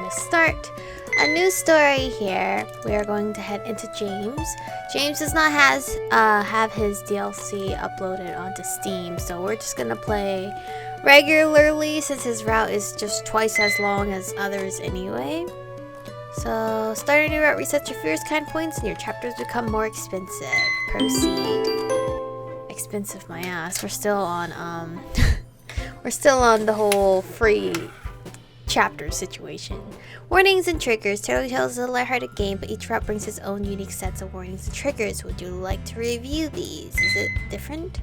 to start a new story here. We are going to head into James. James does not have his DLC uploaded onto Steam, so we're just gonna play regularly since his route is just twice as long as others anyway. So, start a new route resets your fierce kind points and your chapters become more expensive. Proceed. Expensive my ass. We're still on we're still on the whole free chapter situation. Warnings and triggers. Tailor Tales is a lighthearted game, but each route brings its own unique sets of warnings and triggers. Would you like to review these? Is it different?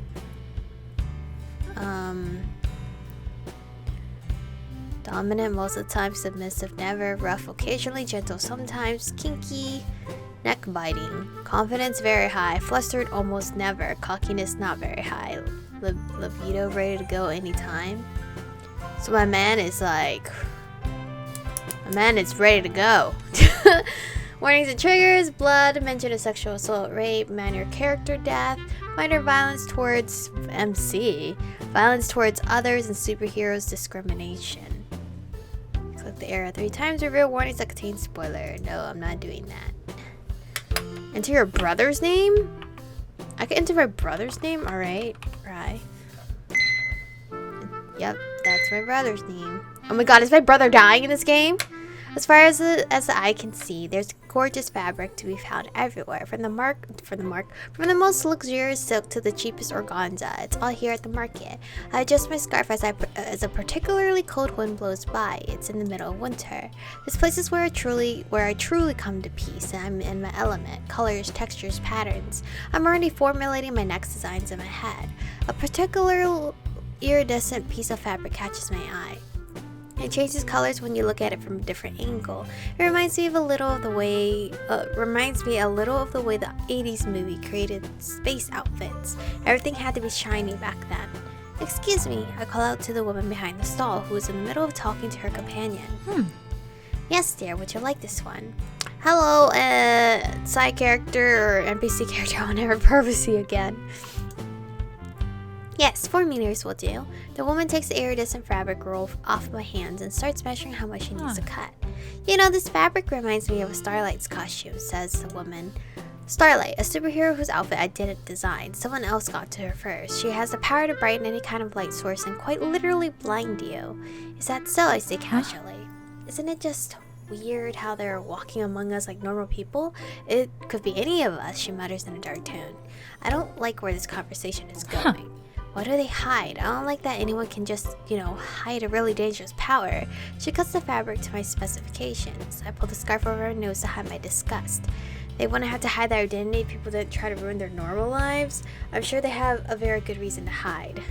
Dominant most of the time, submissive never, rough occasionally, gentle sometimes, kinky, neck biting, confidence very high, flustered almost never, cockiness not very high, libido ready to go anytime. So my man is ready to go. Warnings and triggers: blood, mention of sexual assault, rape, minor character death, minor violence towards MC, violence towards others, and superheroes discrimination. Click the arrow 3 times. Reveal warnings that contain spoiler. No, I'm not doing that. Enter your brother's name? I can enter my brother's name? Alright. Right. Yep, that's my brother's name. Oh my god, is my brother dying in this game? As far as the eye can see, there's gorgeous fabric to be found everywhere, from the most luxurious silk to the cheapest organza. It's all here at the market. I adjust my scarf as a particularly cold wind blows by. It's in the middle of winter. This place is where I truly come to peace, and I'm in my element. Colors, textures, patterns. I'm already formulating my next designs in my head. A particular iridescent piece of fabric catches my eye. It changes colors when you look at it from a different angle. It reminds me a little of the way the 80s movie created space outfits. Everything had to be shiny back then. Excuse me, I call out to the woman behind the stall who is in the middle of talking to her companion. Yes, dear, would you like this one? Hello, side character or NPC character I'll never probably see again. Yes, 4 meters will do. The woman takes the iridescent fabric roll off my hands and starts measuring how much she needs to cut. You know, this fabric reminds me of a Starlight's costume, says the woman. Starlight, a superhero whose outfit I didn't design. Someone else got to her first. She has the power to brighten any kind of light source and quite literally blind you. Is that so? I say casually. Isn't it just weird how they're walking among us like normal people? It could be any of us, she mutters in a dark tone. I don't like where this conversation is going. What do they hide? I don't like that anyone can just, hide a really dangerous power. She cuts the fabric to my specifications. I pull the scarf over her nose to hide my disgust. They wouldn't have to hide their identity if people didn't try to ruin their normal lives. I'm sure they have a very good reason to hide.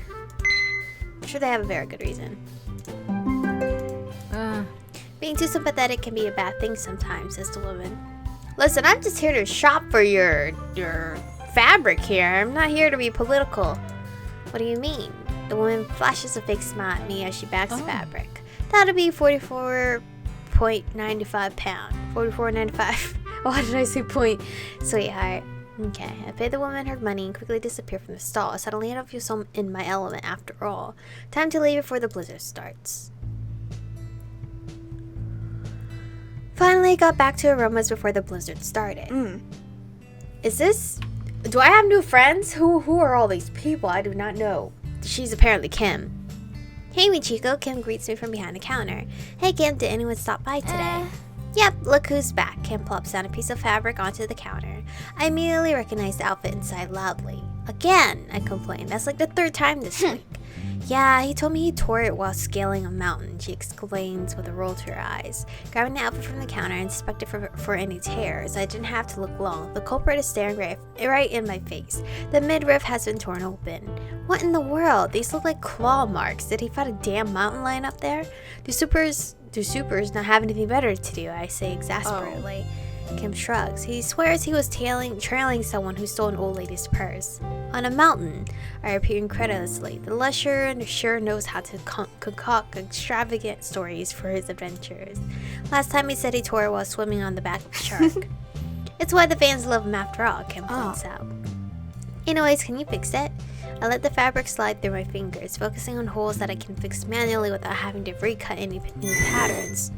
Being too sympathetic can be a bad thing sometimes, says the woman. Listen, I'm just here to shop for your fabric here. I'm not here to be political. What do you mean? The woman flashes a fake smile at me as she bags the fabric. That'll be 44.95 pounds. 44.95. Why did I say point? Sweetheart. Okay, I pay the woman her money and quickly disappear from the stall. Suddenly I don't feel so in my element after all. Time to leave before the blizzard starts. Finally, I got back to Aromas before the blizzard started. Do I have new friends? Who are all these people? I do not know. She's apparently Kim. Hey, Michiko. Kim greets me from behind the counter. Hey, Kim, did anyone stop by today? Yep, look who's back. Kim plops down a piece of fabric onto the counter. I immediately recognize the outfit and sigh loudly. Again, I complain. That's like the 3rd time this week. Yeah, he told me he tore it while scaling a mountain, she explains with a roll to her eyes. Grabbing the outfit from the counter, I inspect it for any tears. I didn't have to look long. The culprit is staring right in my face. The midriff has been torn open. What in the world? These look like claw marks. Did he fight a damn mountain lion up there? Do supers not have anything better to do? I say exasperatedly. Kim shrugs. He swears he was trailing someone who stole an old lady's purse. On a mountain, I repeat incredulously. The lusher sure knows how to concoct extravagant stories for his adventures. Last time he said he tore it while swimming on the back of a shark. It's why the fans love him after all, Kim points out. Anyways, can you fix it? I let the fabric slide through my fingers, focusing on holes that I can fix manually without having to recut any new patterns.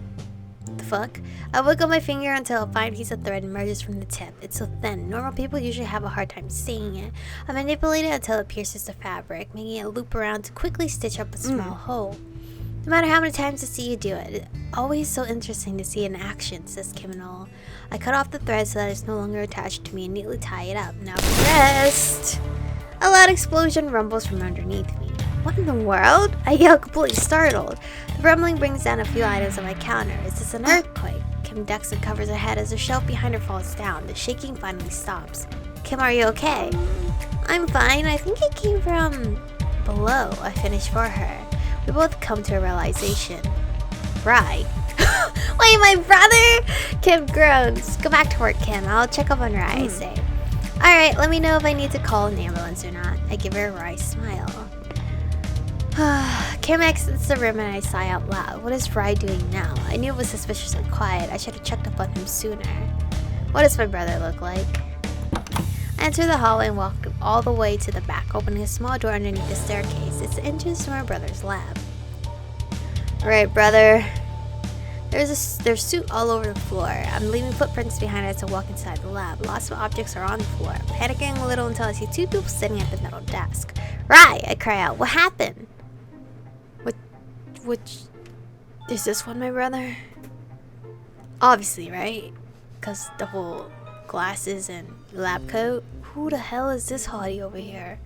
The fuck? I wiggle my finger until a fine piece of thread emerges from the tip. It's so thin, normal people usually have a hard time seeing it. I manipulate it until it pierces the fabric, making it loop around to quickly stitch up a small hole. No matter how many times I see you do it, it's always so interesting to see it in action, says Kiminol. I cut off the thread so that it's no longer attached to me and neatly tie it up. Now for the rest. A loud explosion rumbles from underneath me. What in the world? I yell, completely startled. The rumbling brings down a few items on my counter. Is this an earthquake? Kim ducks and covers her head as the shelf behind her falls down. The shaking finally stops. Kim, are you okay? I'm fine. I think it came from below. I finish for her. We both come to a realization. Rai. Wait, my brother? Kim groans. Go back to work, Kim. I'll check up on Rai, I say. Alright, let me know if I need to call an ambulance or not. I give her a wry smile. Kim exits the room and I sigh out loud. What is Rai doing now? I knew it was suspiciously quiet. I should have checked up on him sooner. What does my brother look like? I enter the hallway and walk all the way to the back, opening a small door underneath the staircase. It's the entrance to my brother's lab. Alright, brother. There's soot all over the floor. I'm leaving footprints behind as I walk inside the lab. Lots of objects are on the floor. I'm panicking a little until I see two people sitting at the metal desk. Rai! I cry out. What happened? Which is this one, my brother? Obviously, right? Because the whole glasses and lab coat. Who the hell is this hottie over here?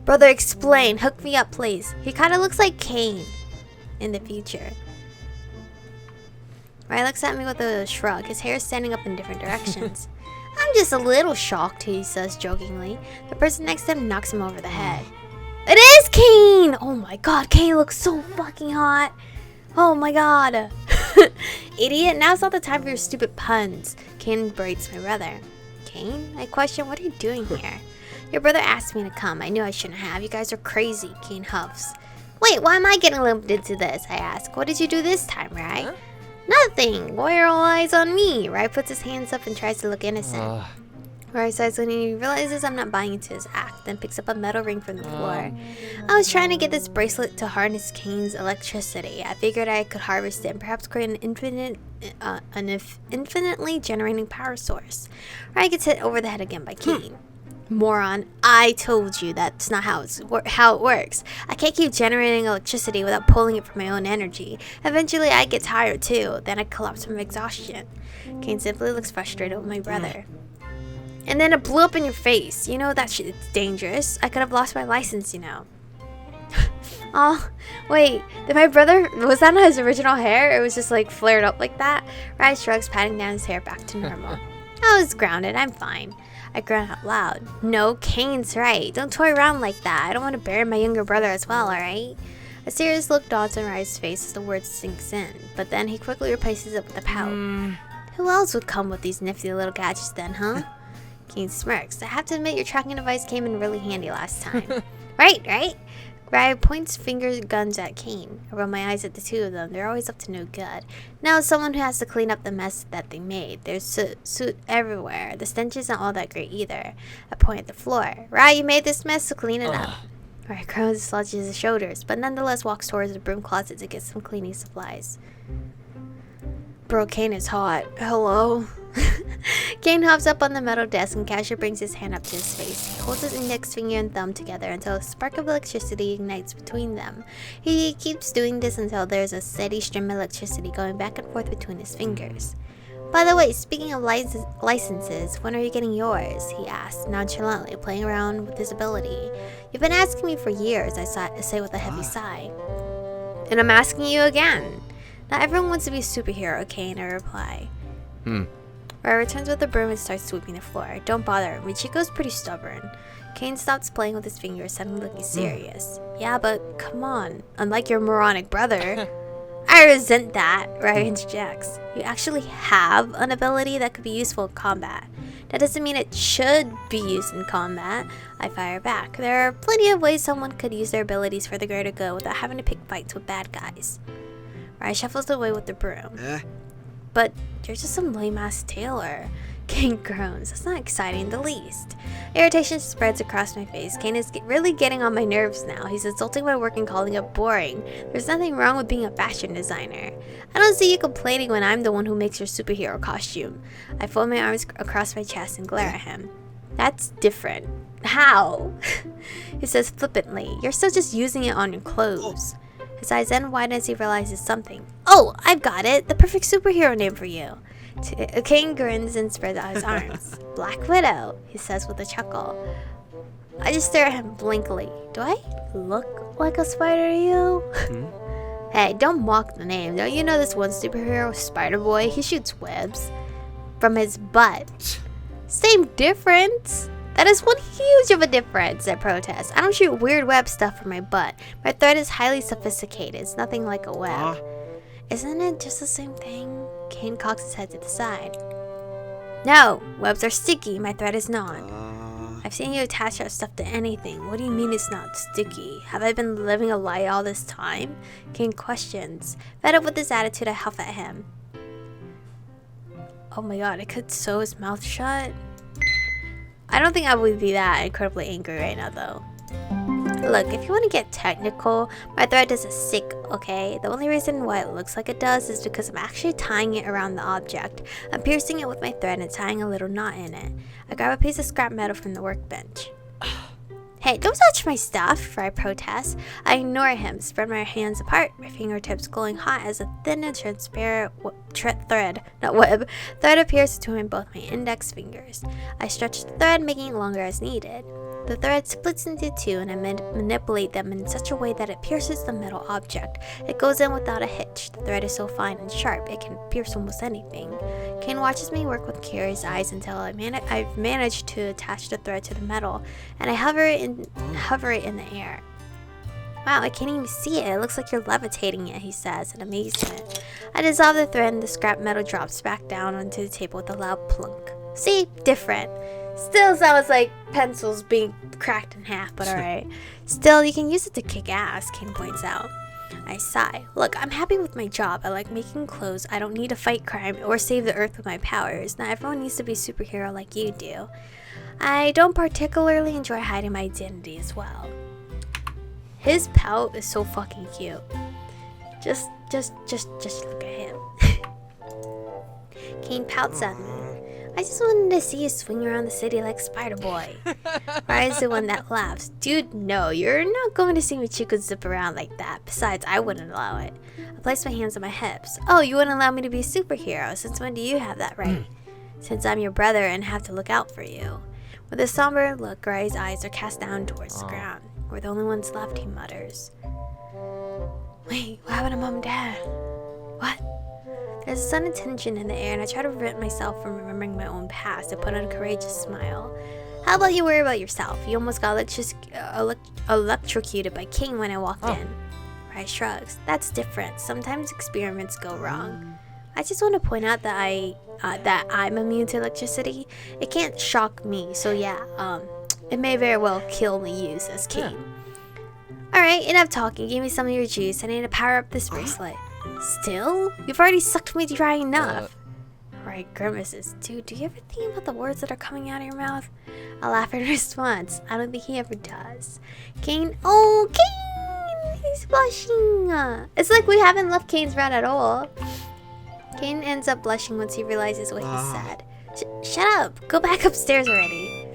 Brother, explain. Hook me up, please. He kind of looks like Kane in the future. Rai looks at me with a shrug. His hair is standing up in different directions. I'm just a little shocked, he says jokingly. The person next to him knocks him over the head. It is Kane! Oh my god, Kane looks so fucking hot. Oh my god. Idiot, now's not the time for your stupid puns. Kane berates my brother. Kane? I question, what are you doing here? Your brother asked me to come. I knew I shouldn't have. You guys are crazy, Kane huffs. Wait, why am I getting lumped into this? I ask. What did you do this time, Rai? Huh? Nothing. Why are all eyes on me? Rai puts his hands up and tries to look innocent. Rai sighs when he realizes I'm not buying into his act, then picks up a metal ring from the floor. I was trying to get this bracelet to harness Kane's electricity. I figured I could harvest it and perhaps create an infinitely generating power source. Rai gets hit over the head again by Kane. Moron, I told you that's not how it works. I can't keep generating electricity without pulling it from my own energy. Eventually I get tired too, then I collapse from exhaustion. Kane simply looks frustrated with my brother. And then it blew up in your face. You know that shit's dangerous. I could have lost my license, you know. Oh, wait, did my brother, was that not his original hair? It was just like flared up like that? Rai shrugs, patting down his hair back to normal. I was grounded, I'm fine. I grunt out loud. No, Kane's right. Don't toy around like that. I don't want to bury my younger brother as well, alright? A serious look dawns on Rai's face as the word sinks in, but then he quickly replaces it with a pout. Who else would come with these nifty little gadgets then, huh? Kane smirks. I have to admit your tracking device came in really handy last time. Right? Rai points finger guns at Kane. I roll my eyes at the two of them. They're always up to no good. Now someone who has to clean up the mess that they made. There's soot everywhere. The stench isn't all that great either. I point at the floor. Rai, you made this mess, so clean it up. Rai groans and slouches his shoulders, but nonetheless walks towards the broom closet to get some cleaning supplies. Bro, Kane is hot. Hello? Kane hops up on the metal desk and casually brings his hand up to his face. He holds his index finger and thumb together until a spark of electricity ignites between them. He keeps doing this until there's a steady stream of electricity going back and forth between his fingers. By the way, speaking of licenses, when are you getting yours? He asked, nonchalantly, playing around with his ability. You've been asking me for years, I say with a heavy sigh. And I'm asking you again. Not everyone wants to be a superhero, Kane, I reply. Rai returns with the broom and starts sweeping the floor. Don't bother, Michiko's pretty stubborn. Kane stops playing with his fingers, suddenly looking serious. Yeah, but come on. Unlike your moronic brother. I resent that, Rai interjects. You actually have an ability that could be useful in combat. That doesn't mean it should be used in combat. I fire back. There are plenty of ways someone could use their abilities for the greater good without having to pick fights with bad guys. Rai shuffles away with the broom. But you're just some lame-ass tailor. Kane groans. That's not exciting in the least. Irritation spreads across my face. Kane is really getting on my nerves now. He's insulting my work and calling it boring. There's nothing wrong with being a fashion designer. I don't see you complaining when I'm the one who makes your superhero costume. I fold my arms across my chest and glare at him. That's different. How? He says flippantly, you're still just using it on your clothes. His eyes then widen as he realizes something. Oh, I've got it! The perfect superhero name for you. Kane grins and spreads out his arms. Black Widow, he says with a chuckle. I just stare at him blankly. Do I look like a spider to you? Hey, don't mock the name. Don't you know this one superhero, Spider-Boy? He shoots webs from his butt. Same difference. That is one huge of a difference, I protest. I don't shoot weird web stuff from my butt. My thread is highly sophisticated. It's nothing like a web. Isn't it just the same thing? Kane cocks his head to the side. No, webs are sticky. My thread is not. I've seen you attach that stuff to anything. What do you mean it's not sticky? Have I been living a lie all this time? Kane questions. Fed up with his attitude, I huff at him. Oh my god, I could sew his mouth shut. I don't think I would be that incredibly angry right now, though. Look, if you want to get technical, my thread doesn't stick, okay? The only reason why it looks like it does is because I'm actually tying it around the object. I'm piercing it with my thread and tying a little knot in it. I grab a piece of scrap metal from the workbench. Hey, don't touch my stuff, I protest. I ignore him, spread my hands apart, my fingertips glowing hot as a thin and transparent thread appears between both my index fingers. I stretch the thread, making it longer as needed. The thread splits into two and I manipulate them in such a way that it pierces the metal object. It goes in without a hitch. The thread is so fine and sharp, it can pierce almost anything. Kane watches me work with curious eyes until I've managed to attach the thread to the metal, and I hover it in the air. Wow, I can't even see it. It looks like you're levitating it, he says in amazement. I dissolve the thread and the scrap metal drops back down onto the table with a loud plunk. See? Different. Still sounds like pencils being cracked in half, but alright. Still, you can use it to kick ass, Kane points out. I sigh. Look, I'm happy with my job. I like making clothes. I don't need to fight crime or save the earth with my powers. Not everyone needs to be a superhero like you do. I don't particularly enjoy hiding my identity as well. His pout is so fucking cute. Just look at him. Kane pouts at me. I just wanted to see you swing around the city like Spider-Boy. Rai's the one that laughs. Dude, no, you're not going to see Michiko zip around like that. Besides, I wouldn't allow it. I place my hands on my hips. Oh, you wouldn't allow me to be a superhero? Since when do you have that right? Since I'm your brother and have to look out for you. With a somber look, Rai's eyes are cast down towards the ground. We're the only ones left, he mutters. Wait, what happened to Mom and Dad? What? There's a sudden tension in the air, and I try to prevent myself from remembering my own past. I put on a courageous smile. How about you worry about yourself? You almost got electrocuted by King when I walked in. Rai shrugs. That's different. Sometimes experiments go wrong. I just want to point out that I'm immune to electricity. It can't shock me, so yeah, it may very well kill me, you, says King. Alright, enough talking. Give me some of your juice. I need to power up this bracelet. Still? You've already sucked me dry enough. Right, grimaces. Dude, do you ever think about the words that are coming out of your mouth? I laugh in response. I don't think he ever does. Kane. Oh, Kane! He's blushing. It's like we haven't left Kane's round at all. Kane ends up blushing once he realizes what he said. Shut up! Go back upstairs already.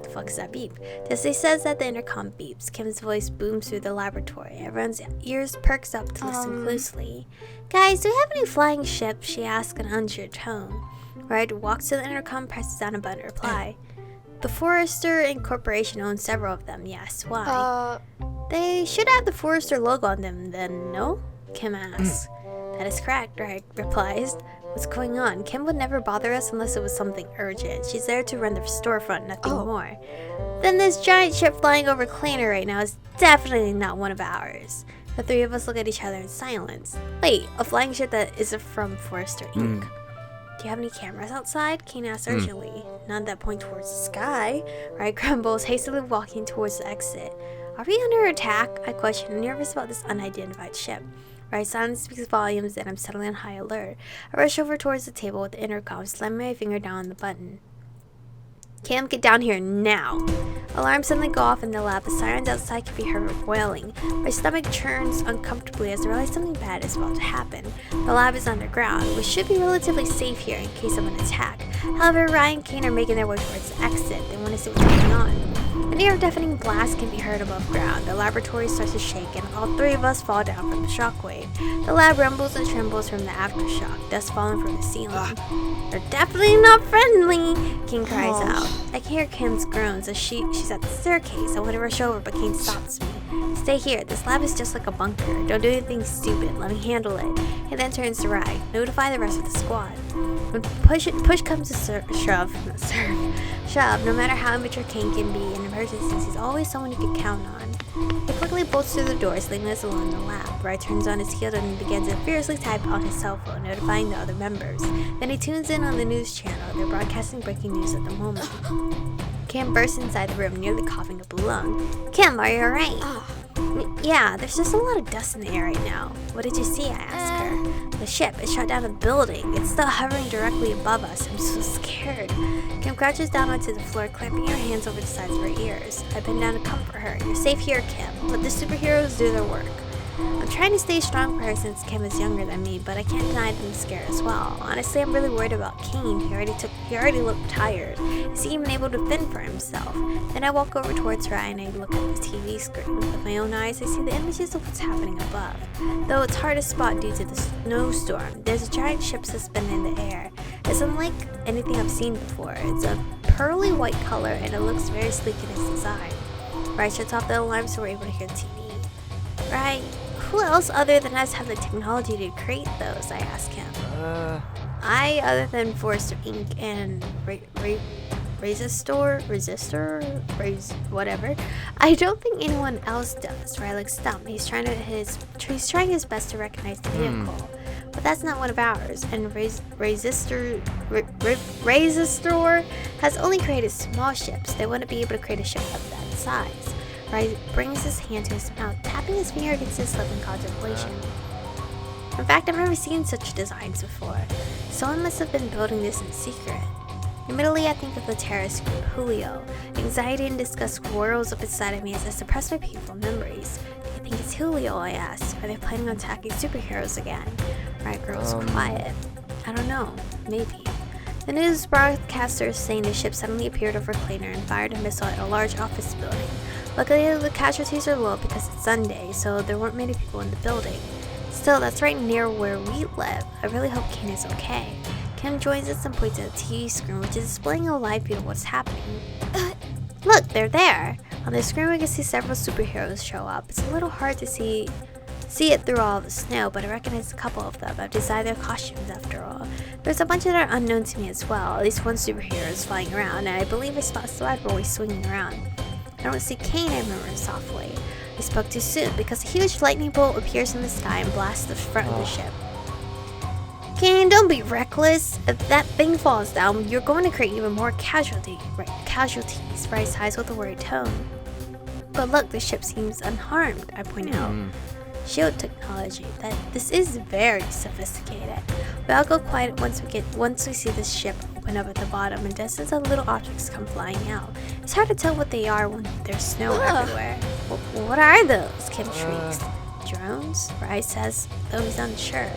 The fuck is that beep? Tessie says that the intercom beeps. Kim's voice booms through the laboratory. Everyone's ears perks up to listen closely. Guys, do we have any flying ships? She asks in an unsure tone. Red walks to the intercom, presses down a button to reply. The Forrester Incorporation owns several of them, yes. Why? They should have the Forrester logo on them then, no? Kim asks. That is correct, Red replies. What's going on? Kim would never bother us unless it was something urgent. She's there to run the storefront, nothing more. Then this giant ship flying over Cleaner right now is definitely not one of ours. The three of us look at each other in silence. Wait, a flying ship that isn't from Forrester Inc. Do you have any cameras outside? Kane asks urgently. None that point towards the sky. Rai grumbles, hastily walking towards the exit. Are we under attack? I question, nervous about this unidentified ship. Rai's silence speaks volumes, and I'm suddenly on high alert. I rush over towards the table with the intercom, slamming my finger down on the button. Kim, get down here now. Alarms suddenly go off in the lab. The sirens outside can be heard wailing. My stomach churns uncomfortably as I realize something bad is about to happen. The lab is underground, which should be relatively safe here in case of an attack. However, Ryan and Kane are making their way towards the exit. They want to see what's going on. An ear-deafening blast can be heard above ground. The laboratory starts to shake, and all three of us fall down from the shockwave. The lab rumbles and trembles from the aftershock, dust falling from the ceiling. They're definitely not friendly, Kane cries out. I can hear Kim's groans as she's at the staircase. I want to rush over, but Kane stops me. Stay here. This lab is just like a bunker. Don't do anything stupid. Let me handle it. He then turns to Ryan. Notify the rest of the squad. When push comes to shove, no matter how immature Kane can be in emergencies, he's always someone you can count on. He quickly bolts through the doors, leaving us alone in the lab. Ryan turns on his heel and begins to furiously type on his cell phone, notifying the other members. Then he tunes in on the news channel. They're broadcasting breaking news at the moment. Kim bursts inside the room, nearly coughing up a lung. Kim, are you alright? Yeah, there's just a lot of dust in the air right now. What did you see? I asked her. The ship, it shot down a building. It's still hovering directly above us. I'm so scared. Kim crouches down onto the floor, clamping her hands over the sides of her ears. I bend down to comfort her. You're safe here, Kim. Let the superheroes do their work. I'm trying to stay strong for her since Kim is younger than me, but I can't deny that I'm scared as well. Honestly, I'm really worried about Kane. He already looked tired. Is he even able to fend for himself? Then I walk over towards her and I look at the TV screen. With my own eyes, I see the images of what's happening above. Though it's hard to spot due to the snowstorm, there's a giant ship suspended in the air. It's unlike anything I've seen before. It's a pearly white color and it looks very sleek in its design. Right shuts off the alarm so we're able to hear the TV. Right. Who else other than us have the technology to create those? I ask him. Other than Forrester Inc. and whatever. I don't think anyone else does. Right, like Stump. He's trying his best to recognize the vehicle. But that's not one of ours. And Resistor has only created small ships. They want to be able to create a ship of that size. Rise brings his hand to his mouth, tapping his finger against his lip in contemplation. In fact, I've never seen such designs before. Someone must have been building this in secret. Immediately, I think of the terrorist group, Julio. Anxiety and disgust whirls up inside of me as I suppress my painful memories. Do you think it's Julio? I ask. Are they planning on attacking superheroes again? Right, grows quiet. I don't know. Maybe. The news broadcaster is saying the ship suddenly appeared over Kleiner and fired a missile at a large office building. Luckily, the casualties are low because it's Sunday, so there weren't many people in the building. Still, that's right near where we live. I really hope Kane is okay. Kim joins us and points at the TV screen, which is displaying a live view of what's happening. Look, they're there! On the screen, we can see several superheroes show up. It's a little hard to see it through all the snow, but I recognize a couple of them. I've designed their costumes after all. There's a bunch that are unknown to me as well. At least one superhero is flying around, and I believe I spot Spider-Boy swinging around. I don't see Kane, I murmured softly. I spoke too soon because a huge lightning bolt appears in the sky and blasts the front of the ship. Kane, don't be reckless. If that thing falls down, you're going to create even more casualties. Bryce sighs with a worried tone. But look, the ship seems unharmed, I point out. Shield technology. This is very sophisticated. We all go quiet once we see this ship open up at the bottom and dozens of little objects come flying out. It's hard to tell what they are when there's snow everywhere. What are those? Kim shrieks. Drones? Bryce says, though he's unsure.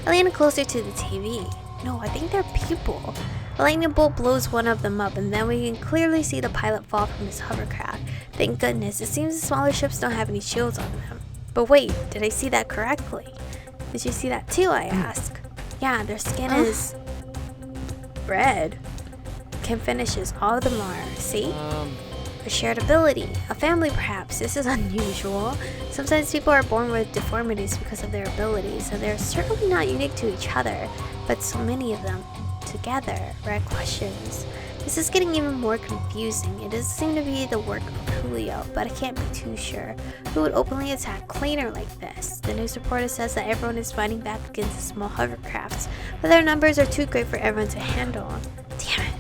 I lean closer to the TV. No, I think they're people. A lightning bolt blows one of them up, and then we can clearly see the pilot fall from his hovercraft. Thank goodness, it seems the smaller ships don't have any shields on them. But wait, did I see that correctly? Did you see that too? I ask. Yeah, their skin is red. Kim finishes. All of them are. See? A shared ability. A family, perhaps. This is unusual. Sometimes people are born with deformities because of their abilities, and they're certainly not unique to each other, but so many of them together. Red questions. This is getting even more confusing. It doesn't seem to be the work of Julio, but I can't be too sure. Who would openly attack Kleiner like this? The news reporter says that everyone is fighting back against the small hovercrafts, but their numbers are too great for everyone to handle. Damn it.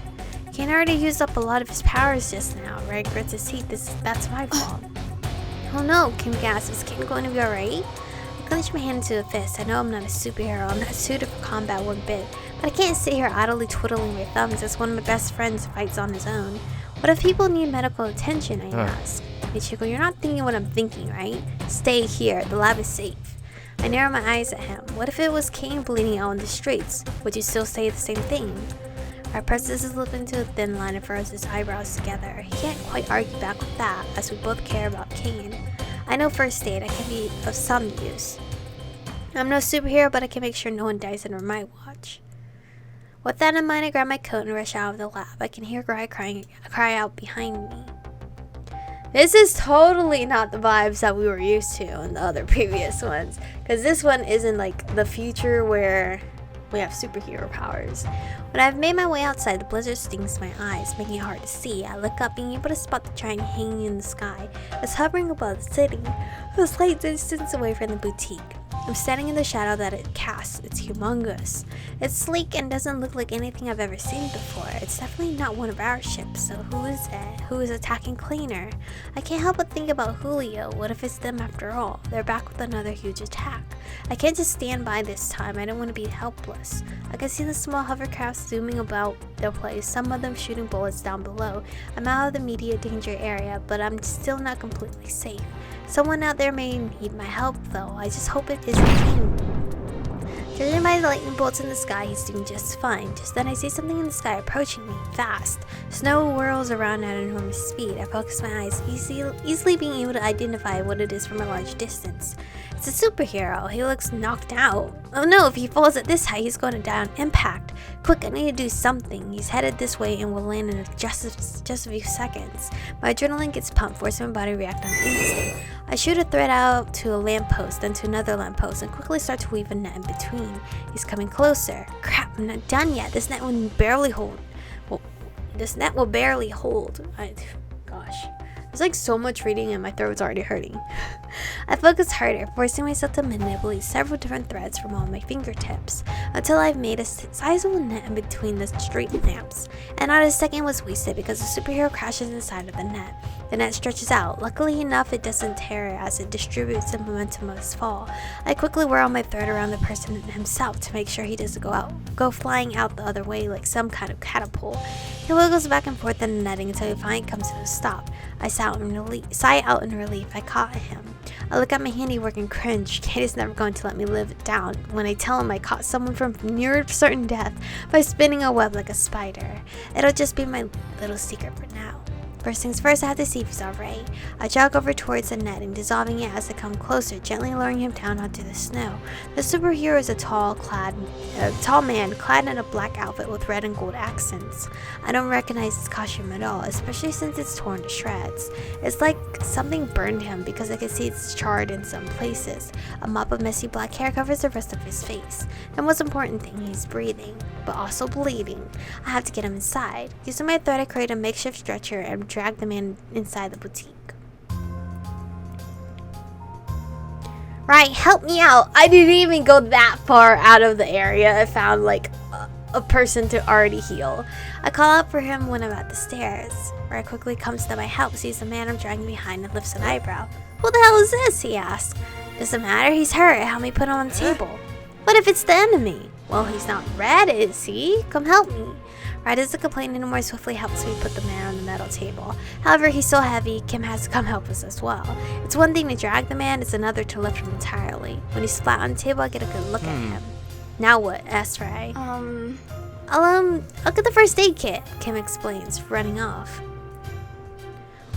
Kane already used up a lot of his powers just now. Red grits his teeth. That's my fault. Oh no, Kim gasps. Is Kane going to be alright? I clench my hand into a fist. I know I'm not a superhero. I'm not suited for combat one bit, But I can't sit here idly twiddling my thumbs as one of my best friends fights on his own. What if people need medical attention, I ask. Michiko, you're not thinking what I'm thinking, right? Stay here, the lab is safe. I narrow my eyes at him. What if it was Kane bleeding out on the streets? Would you still say the same thing? I presses his lip into a thin line and furrows his eyebrows together. He can't quite argue back with that, as we both care about Kane. I know first aid, I can be of some use. I'm no superhero, but I can make sure no one dies under my watch. With that in mind, I grab my coat and rush out of the lab. I can hear Guy cry out behind me. This is totally not the vibes that we were used to in the other previous ones. Because this one isn't like the future where we have superhero powers. When I've made my way outside, the blizzard stings my eyes, making it hard to see. I look up, being able to spot the giant hanging in the sky. It's hovering above the city, a slight distance away from the boutique. I'm standing in the shadow that it casts. It's humongous. It's sleek and doesn't look like anything I've ever seen before. It's definitely not one of our ships, so who is it? Who is attacking Cleaner? I can't help but think about Julio. What if it's them after all? They're back with another huge attack. I can't just stand by this time. I don't want to be helpless. I can see the small hovercrafts zooming about the place, some of them shooting bullets down below. I'm out of the immediate danger area, but I'm still not completely safe. Someone out there may need my help, though. I just hope it isn't King. Judging by the lightning bolts in the sky, he's doing just fine. Just then I see something in the sky approaching me, fast. Snow whirls around at enormous speed. I focus my eyes, easily being able to identify what it is from a large distance. It's a superhero. He looks knocked out. Oh no, if he falls at this height, he's going to die on impact. Quick, I need to do something. He's headed this way and will land in just a few seconds. My adrenaline gets pumped, forcing my body to react on instinct. I shoot a thread out to a lamppost, then to another lamppost, and quickly start to weave a net in between. He's coming closer. Crap, I'm not done yet. This net will barely hold. Gosh. There's like so much reading and my throat's already hurting. I focus harder, forcing myself to manipulate several different threads from all my fingertips, until I've made a sizable net in between the street lamps. And not a second was wasted because the superhero crashes inside of the net. The net stretches out. Luckily enough, it doesn't tear as it distributes the momentum of his fall. I quickly whirl my thread around the person himself to make sure he doesn't go flying out the other way like some kind of catapult. He wiggles back and forth in the netting until he finally comes to a stop. I sigh out in relief. I caught him. I look at my handiwork and cringe. Katie's never going to let me live it down when I tell him I caught someone from near certain death by spinning a web like a spider. It'll just be my little secret for now. First things first, I have to see if he's alright. I jog over towards the netting, dissolving it as I come closer, gently lowering him down onto the snow. The superhero is a tall man clad in a black outfit with red and gold accents. I don't recognize his costume at all, especially since it's torn to shreds. It's like something burned him because I can see it's charred in some places. A mop of messy black hair covers the rest of his face. The most important thing, he's breathing, but also bleeding. I have to get him inside. Using my thread, I create a makeshift stretcher and drag the man inside the boutique. Right, help me out. I didn't even go that far out of the area. I found like a person to already heal. I call out for him when I'm at the stairs. Ray quickly comes to my help, sees the man I'm dragging behind and lifts an eyebrow. Who the hell is this? He asks. Doesn't matter, he's hurt. Help me put him on the table. What if it's the enemy? Well, he's not red, is he? Come help me. Ray doesn't complain anymore, swiftly helps me put the man on the metal table. However, he's so heavy, Kim has to come help us as well. It's one thing to drag the man, it's another to lift him entirely. When he's flat on the table, I get a good look at him. Now what? Asked Ray. I'll get the first aid kit, Kim explains, running off.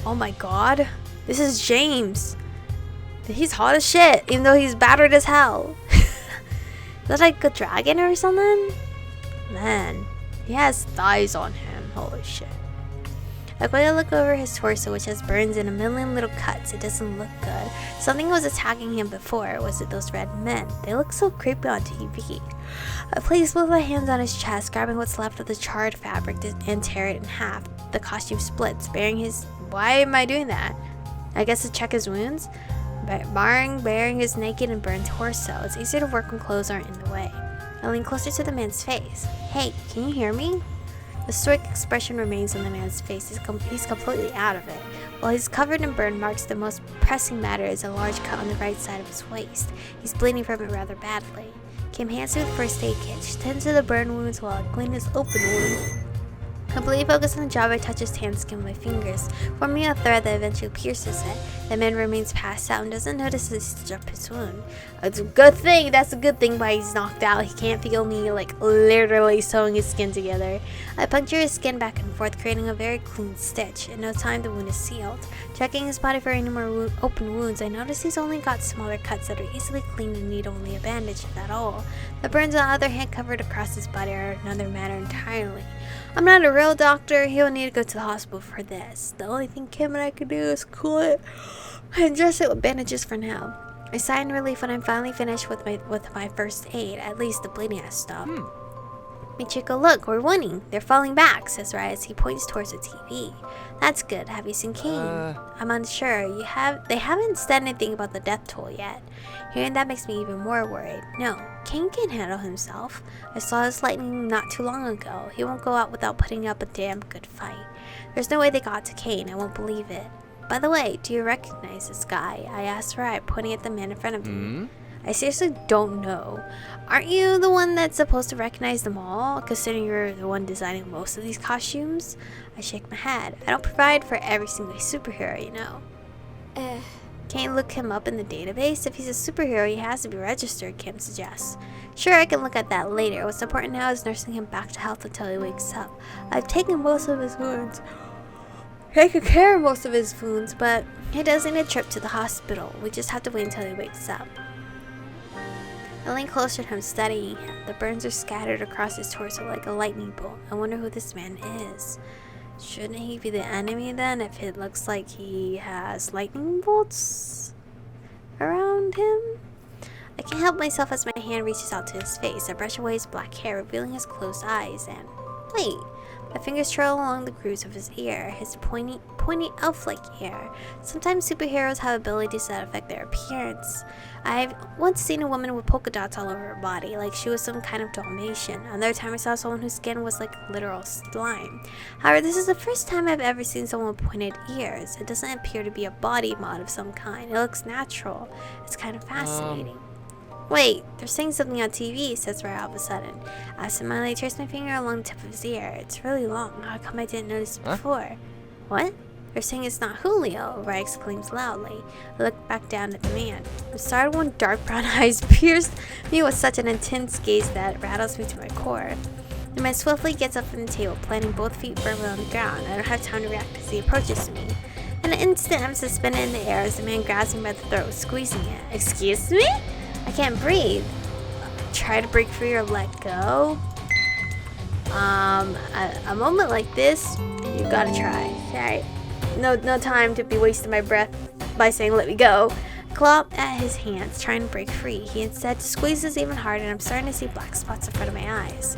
Oh my god. This is James. He's hot as shit, even though he's battered as hell. Is that like a dragon or something? Man. He has thighs on him. Holy shit. I quickly look over his torso, which has burns and a million little cuts. It doesn't look good. Something was attacking him before. Was it those red men? They look so creepy on TV. I place both my hands on his chest, grabbing what's left of the charred fabric and tear it in half. The costume splits, bearing his... Why am I doing that? I guess to check his wounds? Bearing his naked and burned torso. It's easier to work when clothes aren't in the way. I lean closer to the man's face. Hey, can you hear me? The stoic expression remains on the man's face. He's completely out of it. While he's covered in burn marks, the most pressing matter is a large cut on the right side of his waist. He's bleeding from it rather badly. Kim hands me the first aid kit. She tends to the burn wounds while I clean his open wound. Completely focused on the job, I touch his hand skin with my fingers, forming a thread that eventually pierces it. The man remains passed out and doesn't notice I stitch up his wound. It's a good thing. That's a good thing why he's knocked out. He can't feel me like literally sewing his skin together. I puncture his skin back and forth, creating a very clean stitch. In no time, the wound is sealed. Checking his body for any more open wounds, I notice he's only got smaller cuts that are easily cleaned and need only a bandage, if at all. The burns, on the other hand, covered across his body are another matter entirely. I'm not a real doctor. He'll need to go to the hospital for this. The only thing Kim and I can do is cool it and dress it with bandages for now. I sigh in relief when I'm finally finished with my first aid. At least the bleeding has stopped. Michiko, look, we're winning. They're falling back, says Rai as he points towards the TV. That's good. Have you seen Kane? I'm unsure. They haven't said anything about the death toll yet. Hearing that makes me even more worried. No, Kane can handle himself. I saw his lightning not too long ago. He won't go out without putting up a damn good fight. There's no way they got to Kane. I won't believe it. By the way, do you recognize this guy? I asked Rai, pointing at the man in front of me. I seriously don't know. Aren't you the one that's supposed to recognize them all, considering you're the one designing most of these costumes? I shake my head. I don't provide for every single superhero, you know. Can't you look him up in the database? If he's a superhero, he has to be registered, Kim suggests. Sure, I can look at that later. What's important now is nursing him back to health until he wakes up. I've taken most of his wounds. Taken care of most of his wounds, but he does need a trip to the hospital. We just have to wait until he wakes up. I lean closer to him, studying him. The burns are scattered across his torso like a lightning bolt. I wonder who this man is. Shouldn't he be the enemy then, if it looks like he has lightning bolts around him? I can't help myself as my hand reaches out to his face. I brush away his black hair, revealing his closed eyes, and wait. My fingers trail along the grooves of his ear, his pointy elf-like ear. Sometimes superheroes have abilities that affect their appearance. I've once seen a woman with polka dots all over her body, like she was some kind of Dalmatian. Another time I saw someone whose skin was like literal slime. However, this is the first time I've ever seen someone with pointed ears. It doesn't appear to be a body mod of some kind. It looks natural. It's kind of fascinating. Wait, they're saying something on TV, says Rai all of a sudden. Absentmindedly, I trace my finger along the tip of his ear. It's really long. How come I didn't notice it before? What? They're saying it's not Julio, Rai exclaims loudly. I look back down at the man. The startled one dark brown eyes pierced me with such an intense gaze that it rattles me to my core. The man swiftly gets up from the table, planting both feet firmly on the ground. I don't have time to react as he approaches me. In an instant, I'm suspended in the air as the man grabs me by the throat, squeezing it. Excuse me? I can't breathe. Try to break free or let go. A moment like this, you gotta try. Okay? No time to be wasting my breath by saying let me go. Claw at his hands, trying to break free. He instead squeezes even harder, and I'm starting to see black spots in front of my eyes.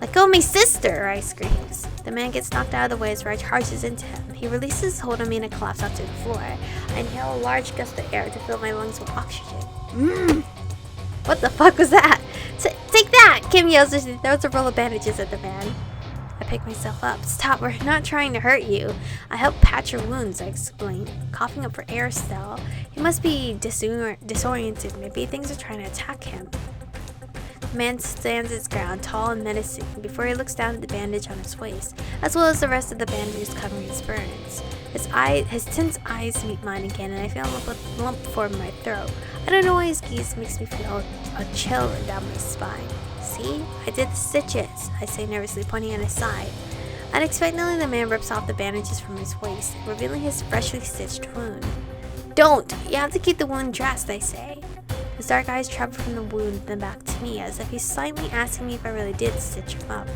Let go of my sister, I screams. The man gets knocked out of the way as Rai charges into him. He releases his hold on me and I collapse onto the floor. I inhale a large gust of air to fill my lungs with oxygen. What the fuck was that? Take that! Kim yells as she throws a roll of bandages at the man. I pick myself up. Stop, we're not trying to hurt you. I help patch your wounds, I explain, coughing up for air still. He must be disoriented. Maybe things are trying to attack him. The man stands his ground, tall and menacing, before he looks down at the bandage on his waist, as well as the rest of the bandages covering his burns. His tense eyes meet mine again, and I feel a lump form in my throat. I don't know why his gaze makes me feel a chill down my spine. See? I did the stitches, I say nervously, pointing at his side. Unexpectedly, the man rips off the bandages from his waist, revealing his freshly stitched wound. Don't! You have to keep the wound dressed, I say. His dark eyes travel from the wound then back to me, as if he's silently asking me if I really did stitch him up.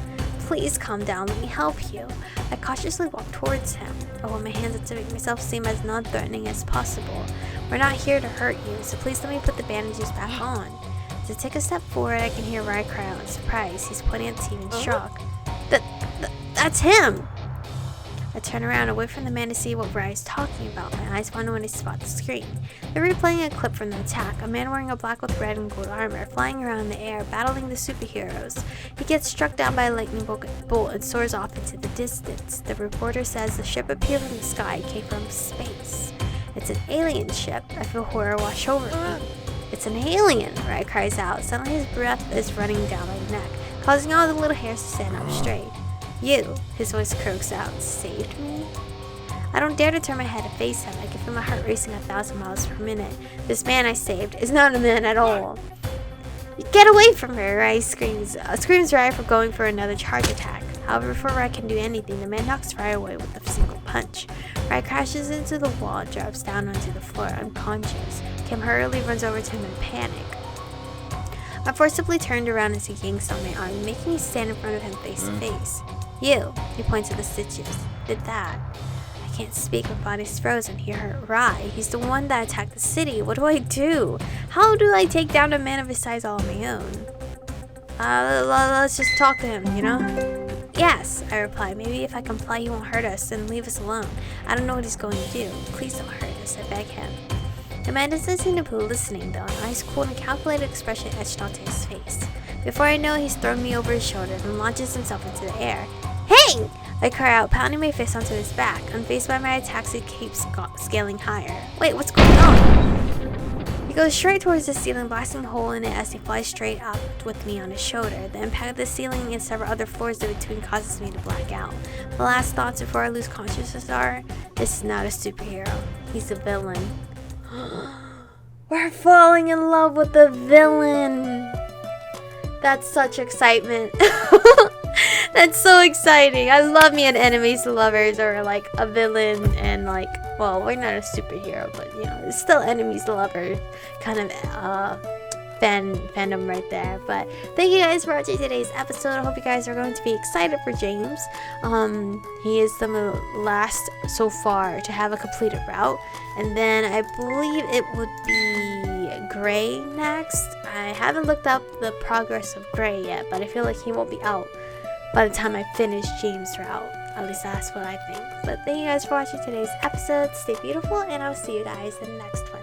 Please calm down, let me help you. I cautiously walk towards him. I hold my hands up to make myself seem as non-threatening as possible. We're not here to hurt you, so please let me put the bandages back on. As I take a step forward, I can hear Rai cry out in surprise. He's pointing at the TV in shock. That's him! I turn around, away from the man to see what Rai is talking about. My eyes wander when I spot the screen. They're replaying a clip from the attack. A man wearing a black with red and gold armor, flying around in the air, battling the superheroes. He gets struck down by a lightning bolt and soars off into the distance. The reporter says the ship appeared from the sky, came from space. It's an alien ship. I feel horror wash over me. It's an alien, Rai cries out. Suddenly his breath is running down my neck, causing all the little hairs to stand up straight. You, his voice croaks out, saved me? I don't dare to turn my head to face him. I can feel my heart racing 1,000 miles per minute. This man I saved is not a man at all. Get away from her, Rai screams Rai for going for another charge attack. However, before Rai can do anything, the man knocks Rai away with a single punch. Rai crashes into the wall and drops down onto the floor unconscious. Kim hurriedly runs over to him in panic. I forcibly turned around as he yanks on my arm, making me stand in front of him face to face. You, he points to the stitches, did that. I can't speak, my body's frozen. He hurt Rai. He's the one that attacked the city. What do I do? How do I take down a man of his size all on my own? Let's just talk to him, you know? Yes, I reply. Maybe if I comply he won't hurt us, then leave us alone. I don't know what he's going to do. Please don't hurt us, I beg him. The man doesn't seem to be listening though, an ice cold and calculated expression etched onto his face. Before I know it, he's thrown me over his shoulder and launches himself into the air. Hey! I cry out, pounding my fist onto his back. Unfazed by my attacks, he keeps scaling higher. Wait, what's going on? He goes straight towards the ceiling, blasting a hole in it as he flies straight up with me on his shoulder. The impact of the ceiling and several other floors in between causes me to black out. My last thoughts before I lose consciousness are, this is not a superhero. He's a villain. We're falling in love with the villain. That's such excitement. That's so exciting. I love me an enemies to lovers or like a villain and like, well, we're not a superhero, but you know, it's still enemies to lovers kind of fandom right there. But thank you guys for watching today's episode. I hope you guys are going to be excited for James. He is the last so far to have a completed route, and then I believe it would be Gray next. I haven't looked up the progress of Gray yet, but I feel like he won't be out by the time I finish James' route. At least that's what I think. But thank you guys for watching today's episode. Stay beautiful, and I'll see you guys in the next one.